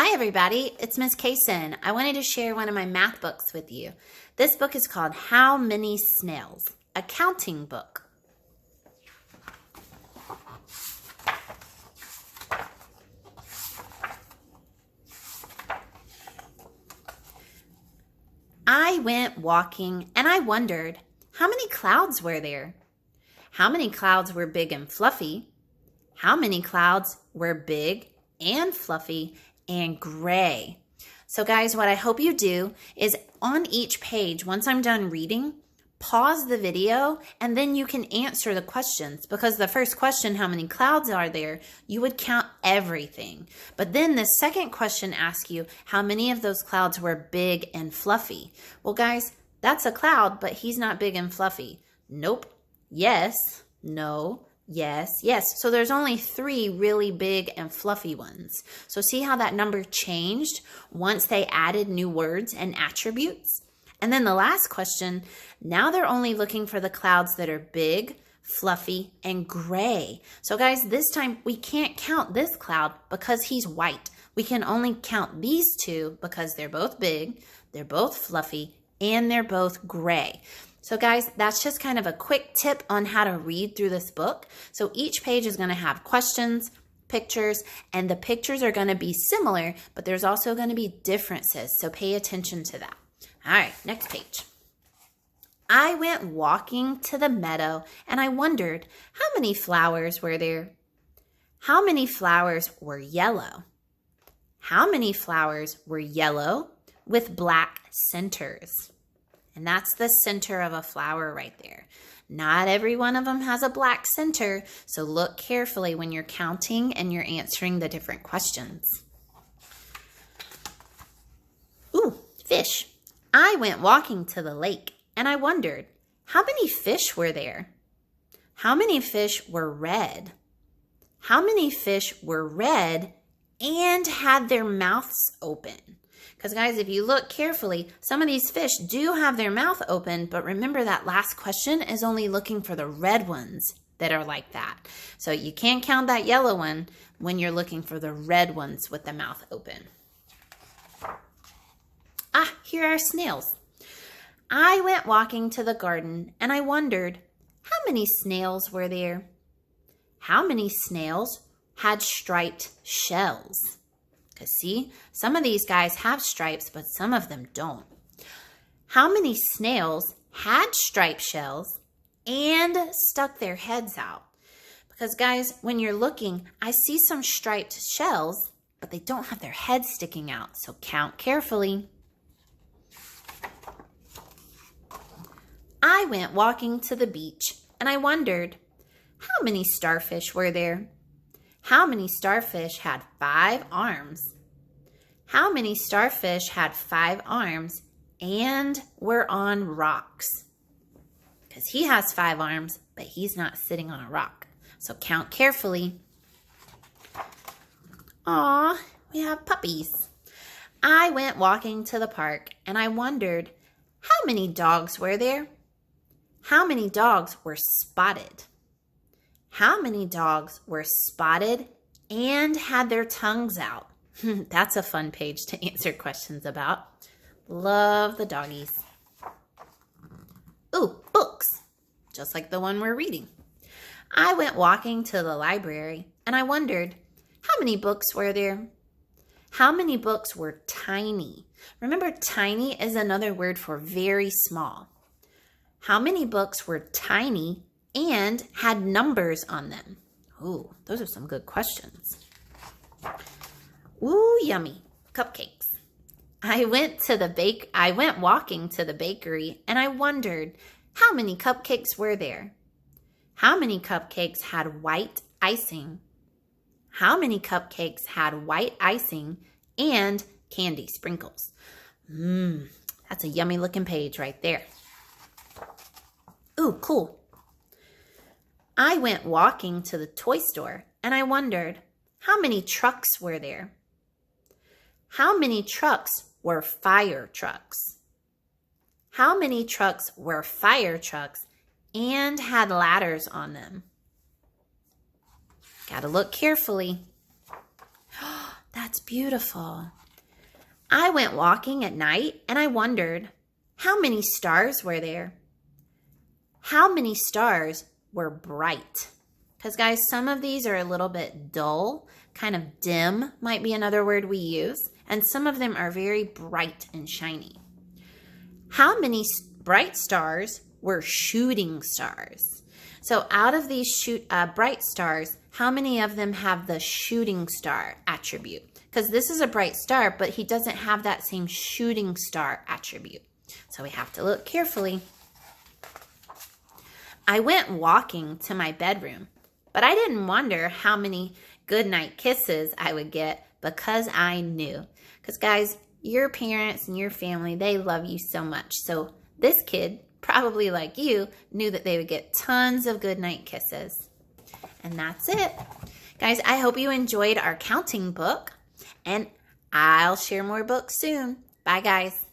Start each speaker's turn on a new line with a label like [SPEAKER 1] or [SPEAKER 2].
[SPEAKER 1] Hi everybody, it's Miss Kaysen. I wanted to share one of my math books with you. This book is called How Many Snails? A counting book. I went walking and I wondered, how many clouds were there? How many clouds were big and fluffy? How many clouds were big and fluffy and gray? So guys, what I hope you do is on each page, once I'm done reading, pause the video and then you can answer the questions, because the first question, how many clouds are there, you would count everything. But then the second question asks you how many of those clouds were big and fluffy. Well guys, that's a cloud, but he's not big and fluffy. Nope. Yes. No. Yes, yes. So there's only 3 really big and fluffy ones. So see how that number changed once they added new words and attributes? And then the last question, now they're only looking for the clouds that are big, fluffy, and gray. So guys, this time we can't count this cloud because he's white. We can only count these 2 because they're both big, they're both fluffy, and they're both gray. So guys, that's just kind of a quick tip on how to read through this book. So each page is going to have questions, pictures, and the pictures are going to be similar, but there's also going to be differences. So pay attention to that. All right, next page. I went walking to the meadow and I wondered, how many flowers were there? How many flowers were yellow? How many flowers were yellow with black centers? And that's the center of a flower right there. Not every one of them has a black center, so look carefully when you're counting and you're answering the different questions. Ooh, fish. I went walking to the lake and I wondered, how many fish were there? How many fish were red? How many fish were red and had their mouths open? Because guys, if you look carefully, some of these fish do have their mouth open, but remember that last question is only looking for the red ones that are like that. So you can't count that yellow one when you're looking for the red ones with the mouth open. Ah, here are snails. I went walking to the garden and I wondered, how many snails were there? How many snails had striped shells? Because see, some of these guys have stripes, but some of them don't. How many snails had striped shells and stuck their heads out? Because guys, when you're looking, I see some striped shells, but they don't have their heads sticking out. So count carefully. I went walking to the beach and I wondered, how many starfish were there? How many starfish had 5 arms? How many starfish had 5 arms and were on rocks? Because he has 5 arms, but he's not sitting on a rock. So count carefully. Aw, we have puppies. I went walking to the park and I wondered, how many dogs were there? How many dogs were spotted? How many dogs were spotted and had their tongues out? That's a fun page to answer questions about. Love the doggies. Ooh, books, just like the one we're reading. I went walking to the library and I wondered, how many books were there? How many books were tiny? Remember, tiny is another word for very small. How many books were tiny and had numbers on them? Ooh, those are some good questions. Ooh, yummy. Cupcakes. I went walking to the bakery and I wondered, how many cupcakes were there? How many cupcakes had white icing? How many cupcakes had white icing and candy sprinkles? That's a yummy looking page right there. Ooh, cool. I went walking to the toy store and I wondered, how many trucks were there? How many trucks were fire trucks? How many trucks were fire trucks and had ladders on them? Gotta look carefully. That's beautiful. I went walking at night and I wondered, how many stars were there? How many stars were bright? Because guys, some of these are a little bit dull, kind of dim might be another word we use, and some of them are very bright and shiny. How many bright stars were shooting stars? So out of these bright stars, how many of them have the shooting star attribute? Because this is a bright star, but he doesn't have that same shooting star attribute. So we have to look carefully. I went walking to my bedroom, but I didn't wonder how many goodnight kisses I would get because I knew. Because guys, your parents and your family, they love you so much. So this kid, probably like you, knew that they would get tons of goodnight kisses. And that's it. Guys, I hope you enjoyed our counting book, and I'll share more books soon. Bye, guys.